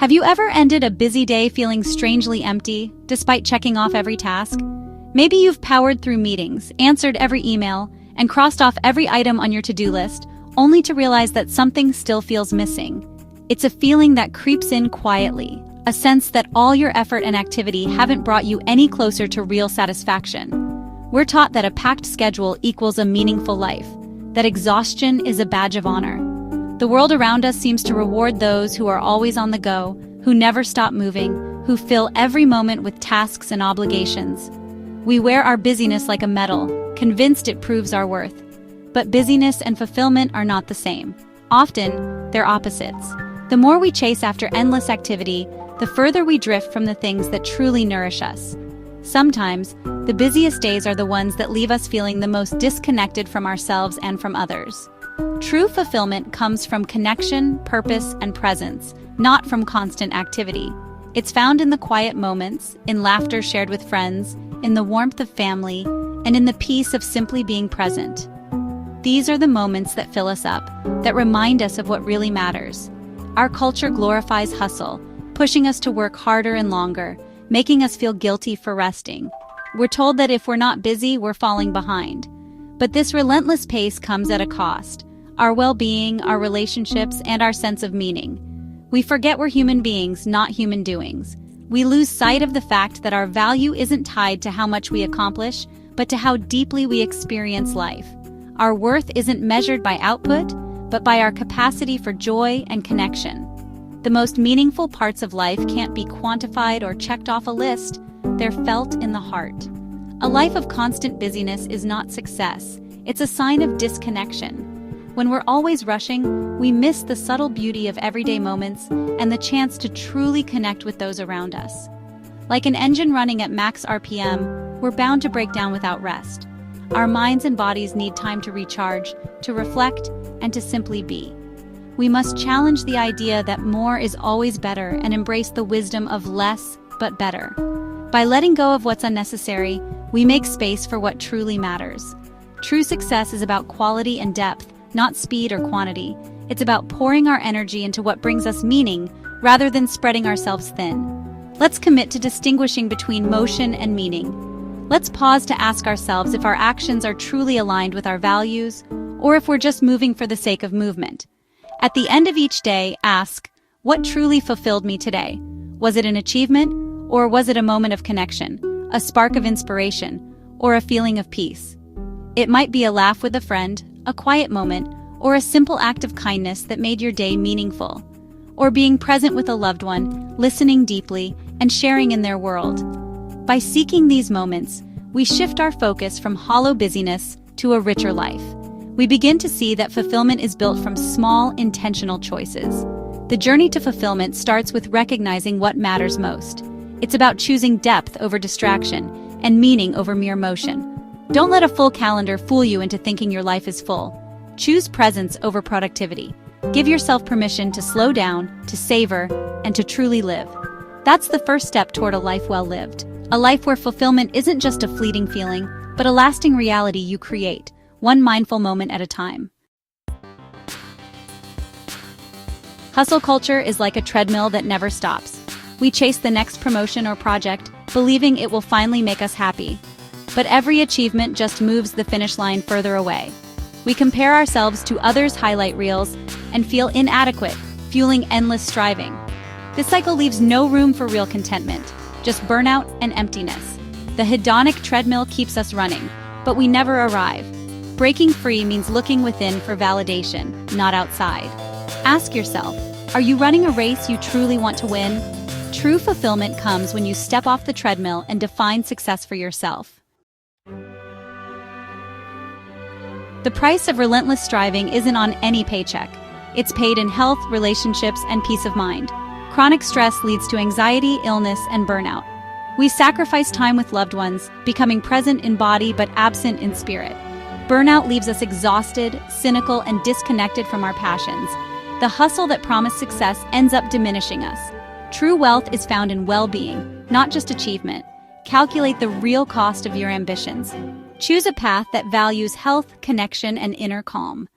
Have you ever ended a busy day feeling strangely empty, despite checking off every task? Maybe you've powered through meetings, answered every email, and crossed off every item on your to-do list, only to realize that something still feels missing. It's a feeling that creeps in quietly, a sense that all your effort and activity haven't brought you any closer to real satisfaction. We're taught that a packed schedule equals a meaningful life, that exhaustion is a badge of honor. The world around us seems to reward those who are always on the go, who never stop moving, who fill every moment with tasks and obligations. We wear our busyness like a medal, convinced it proves our worth. But busyness and fulfillment are not the same. Often, they're opposites. The more we chase after endless activity, the further we drift from the things that truly nourish us. Sometimes, the busiest days are the ones that leave us feeling the most disconnected from ourselves and from others. True fulfillment comes from connection, purpose, and presence, not from constant activity. It's found in the quiet moments, in laughter shared with friends, in the warmth of family, and in the peace of simply being present. These are the moments that fill us up, that remind us of what really matters. Our culture glorifies hustle, pushing us to work harder and longer, making us feel guilty for resting. We're told that if we're not busy, we're falling behind. But this relentless pace comes at a cost: our well-being, our relationships, and our sense of meaning. We forget we're human beings, not human doings. We lose sight of the fact that our value isn't tied to how much we accomplish, but to how deeply we experience life. Our worth isn't measured by output, but by our capacity for joy and connection. The most meaningful parts of life can't be quantified or checked off a list. They're felt in the heart. A life of constant busyness is not success. It's a sign of disconnection. When we're always rushing, we miss the subtle beauty of everyday moments and the chance to truly connect with those around us. Like an engine running at max RPM, we're bound to break down without rest. Our minds and bodies need time to recharge, to reflect, and to simply be. We must challenge the idea that more is always better and embrace the wisdom of less but better. By letting go of what's unnecessary, we make space for what truly matters. True success is about quality and depth, not speed or quantity. It's about pouring our energy into what brings us meaning, rather than spreading ourselves thin. Let's commit to distinguishing between motion and meaning. Let's pause to ask ourselves if our actions are truly aligned with our values, or if we're just moving for the sake of movement. At the end of each day, ask, what truly fulfilled me today? Was it an achievement, or was it a moment of connection, a spark of inspiration, or a feeling of peace? It might be a laugh with a friend, a quiet moment, or a simple act of kindness that made your day meaningful. Or being present with a loved one, listening deeply, and sharing in their world. By seeking these moments, we shift our focus from hollow busyness to a richer life. We begin to see that fulfillment is built from small, intentional choices. The journey to fulfillment starts with recognizing what matters most. It's about choosing depth over distraction and meaning over mere motion. Don't let a full calendar fool you into thinking your life is full. Choose presence over productivity. Give yourself permission to slow down, to savor, and to truly live. That's the first step toward a life well lived. A life where fulfillment isn't just a fleeting feeling, but a lasting reality you create, one mindful moment at a time. Hustle culture is like a treadmill that never stops. We chase the next promotion or project, believing it will finally make us happy. But every achievement just moves the finish line further away. We compare ourselves to others' highlight reels and feel inadequate, fueling endless striving. This cycle leaves no room for real contentment, just burnout and emptiness. The hedonic treadmill keeps us running, but we never arrive. Breaking free means looking within for validation, not outside. Ask yourself, are you running a race you truly want to win? True fulfillment comes when you step off the treadmill and define success for yourself. The price of relentless striving isn't on any paycheck. It's paid in health, relationships, and peace of mind. Chronic stress leads to anxiety, illness, and burnout. We sacrifice time with loved ones, becoming present in body but absent in spirit. Burnout leaves us exhausted, cynical, and disconnected from our passions. The hustle that promised success ends up diminishing us. True wealth is found in well-being, not just achievement. Calculate the real cost of your ambitions. Choose a path that values health, connection, and inner calm.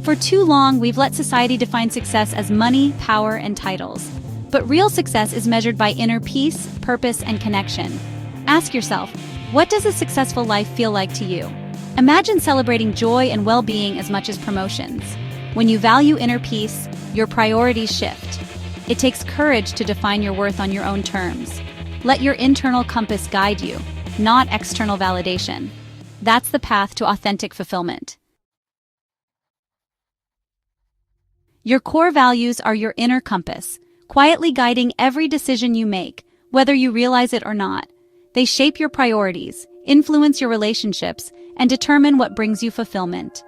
For too long, we've let society define success as money, power, and titles. But real success is measured by inner peace, purpose, and connection. Ask yourself, what does a successful life feel like to you? Imagine celebrating joy and well-being as much as promotions. When you value inner peace, your priorities shift. It takes courage to define your worth on your own terms. Let your internal compass guide you, not external validation. That's the path to authentic fulfillment. Your core values are your inner compass, quietly guiding every decision you make, whether you realize it or not. They shape your priorities, influence your relationships, and determine what brings you fulfillment.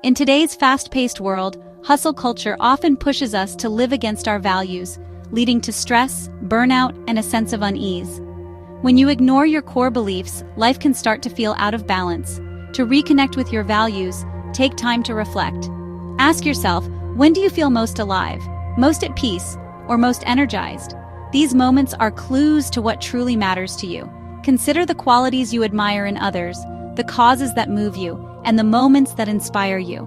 In today's fast-paced world, hustle culture often pushes us to live against our values, leading to stress, burnout, and a sense of unease. When you ignore your core beliefs, life can start to feel out of balance. To reconnect with your values, take time to reflect. Ask yourself, when do you feel most alive, most at peace, or most energized? These moments are clues to what truly matters to you. Consider the qualities you admire in others, the causes that move you, and the moments that inspire you.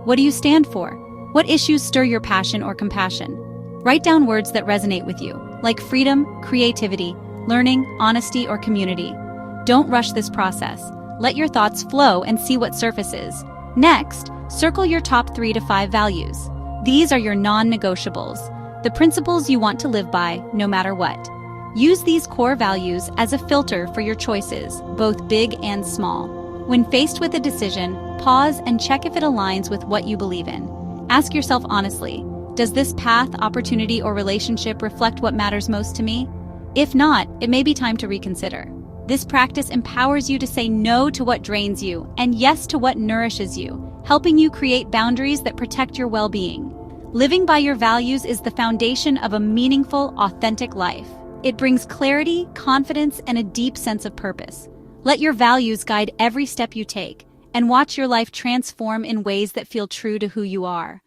What do you stand for? What issues stir your passion or compassion? Write down words that resonate with you, like freedom, creativity, learning, honesty, or community. Don't rush this process. Let your thoughts flow and see what surfaces. Next, circle your top 3 to 5 values. These are your non-negotiables, the principles you want to live by no matter what. Use these core values as a filter for your choices, both big and small. When faced with a decision, pause and check if it aligns with what you believe in. Ask yourself honestly, does this path, opportunity, or relationship reflect what matters most to me? If not, it may be time to reconsider. This practice empowers you to say no to what drains you and yes to what nourishes you, helping you create boundaries that protect your well-being. Living by your values is the foundation of a meaningful, authentic life. It brings clarity, confidence, and a deep sense of purpose. Let your values guide every step you take, and watch your life transform in ways that feel true to who you are.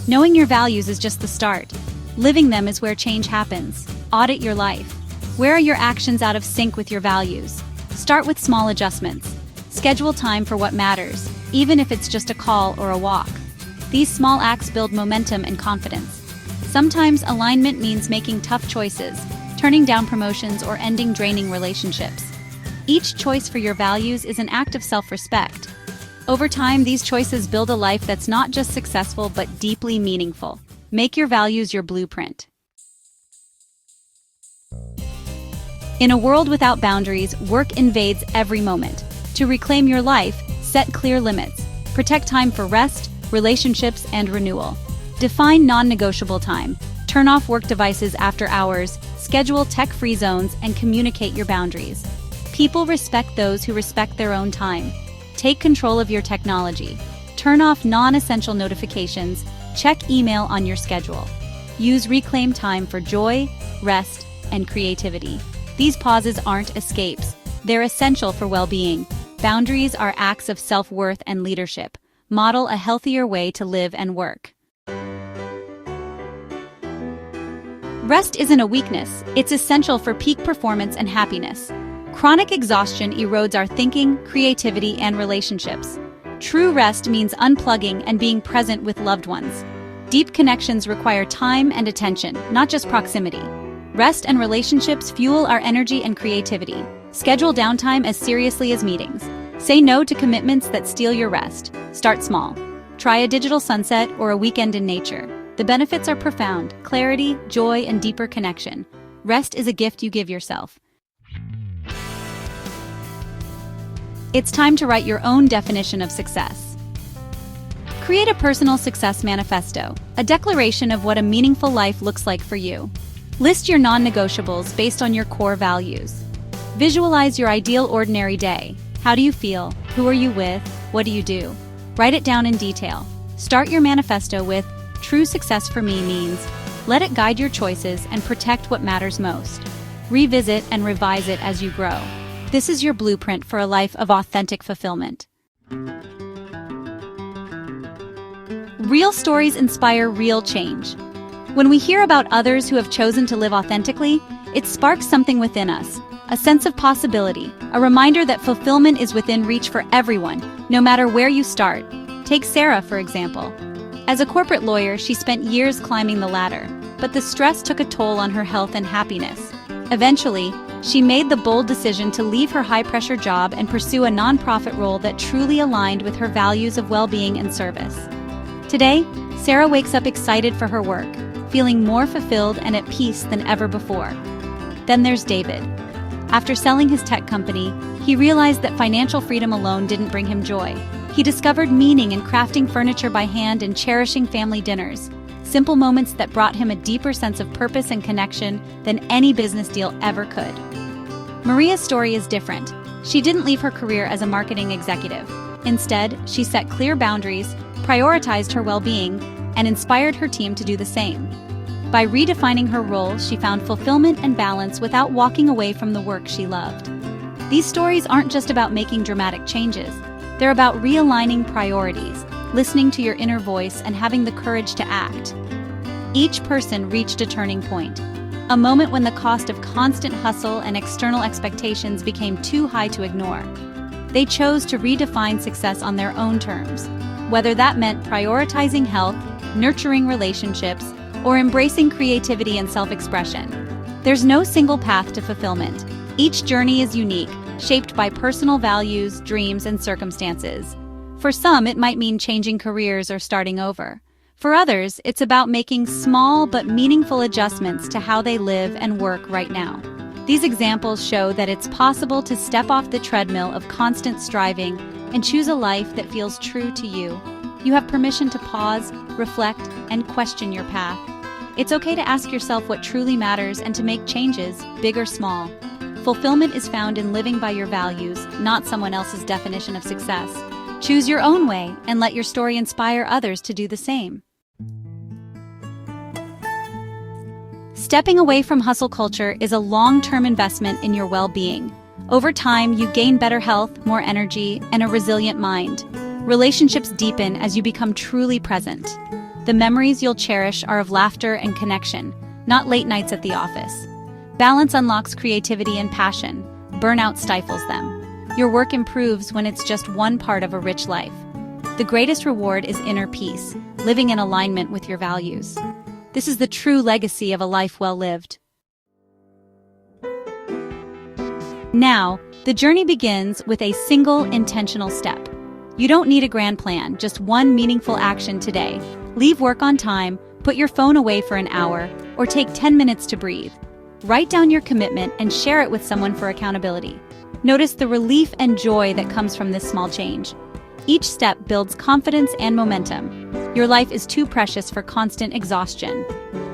Knowing your values is just the start. Living them is where change happens. Audit your life. Where are your actions out of sync with your values? Start with small adjustments. Schedule time for what matters, even if it's just a call or a walk. These small acts build momentum and confidence. Sometimes alignment means making tough choices, turning down promotions, or ending draining relationships. Each choice for your values is an act of self-respect. Over time, these choices build a life that's not just successful but deeply meaningful. Make your values your blueprint. In a world without boundaries, work invades every moment. To reclaim your life, set clear limits. Protect time for rest, relationships, and renewal. Define non-negotiable time. Turn off work devices after hours, schedule tech-free zones, and communicate your boundaries. People respect those who respect their own time. Take control of your technology. Turn off non-essential notifications. Check email on your schedule. Use reclaimed time for joy, rest, and creativity. These pauses aren't escapes. They're essential for well-being. Boundaries are acts of self-worth and leadership. Model a healthier way to live and work. Rest isn't a weakness. It's essential for peak performance and happiness. Chronic exhaustion erodes our thinking, creativity, and relationships. True rest means unplugging and being present with loved ones. Deep connections require time and attention, not just proximity. Rest and relationships fuel our energy and creativity. Schedule downtime as seriously as meetings. Say no to commitments that steal your rest. Start small. Try a digital sunset or a weekend in nature. The benefits are profound: clarity, joy, and deeper connection. Rest is a gift you give yourself. It's time to write your own definition of success. Create a personal success manifesto, a declaration of what a meaningful life looks like for you. List your non-negotiables based on your core values. Visualize your ideal ordinary day. How do you feel? Who are you with? What do you do? Write it down in detail. Start your manifesto with, "True success for me means." Let it guide your choices and protect what matters most. Revisit and revise it as you grow. This is your blueprint for a life of authentic fulfillment. Real stories inspire real change. When we hear about others who have chosen to live authentically, it sparks something within us, a sense of possibility, a reminder that fulfillment is within reach for everyone, no matter where you start. Take Sarah, for example. As a corporate lawyer, she spent years climbing the ladder, but the stress took a toll on her health and happiness. Eventually, she made the bold decision to leave her high-pressure job and pursue a nonprofit role that truly aligned with her values of well-being and service. Today, Sarah wakes up excited for her work, feeling more fulfilled and at peace than ever before. Then there's David. After selling his tech company, he realized that financial freedom alone didn't bring him joy. He discovered meaning in crafting furniture by hand and cherishing family dinners, simple moments that brought him a deeper sense of purpose and connection than any business deal ever could. Maria's story is different. She didn't leave her career as a marketing executive. Instead, she set clear boundaries, prioritized her well-being, and inspired her team to do the same. By redefining her role, she found fulfillment and balance without walking away from the work she loved. These stories aren't just about making dramatic changes. They're about realigning priorities, listening to your inner voice, and having the courage to act. Each person reached a turning point, a moment when the cost of constant hustle and external expectations became too high to ignore. They chose to redefine success on their own terms, whether that meant prioritizing health, nurturing relationships, or embracing creativity and self-expression. There's no single path to fulfillment. Each journey is unique, shaped by personal values, dreams, and circumstances. For some, it might mean changing careers or starting over. For others, it's about making small but meaningful adjustments to how they live and work right now. These examples show that it's possible to step off the treadmill of constant striving and choose a life that feels true to you. You have permission to pause, reflect, and question your path. It's okay to ask yourself what truly matters and to make changes, big or small. Fulfillment is found in living by your values, not someone else's definition of success. Choose your own way and let your story inspire others to do the same. Stepping away from hustle culture is a long-term investment in your well-being. Over time, you gain better health, more energy, and a resilient mind. Relationships deepen as you become truly present. The memories you'll cherish are of laughter and connection, not late nights at the office. Balance unlocks creativity and passion. Burnout stifles them. Your work improves when it's just one part of a rich life. The greatest reward is inner peace, living in alignment with your values. This is the true legacy of a life well lived. Now, the journey begins with a single intentional step. You don't need a grand plan, just one meaningful action today. Leave work on time, put your phone away for an hour, or take 10 minutes to breathe. Write down your commitment and share it with someone for accountability. Notice the relief and joy that comes from this small change. Each step builds confidence and momentum. Your life is too precious for constant exhaustion.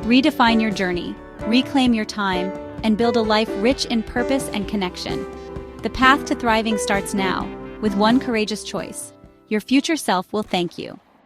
Redefine your journey, reclaim your time, and build a life rich in purpose and connection. The path to thriving starts now, with one courageous choice. Your future self will thank you.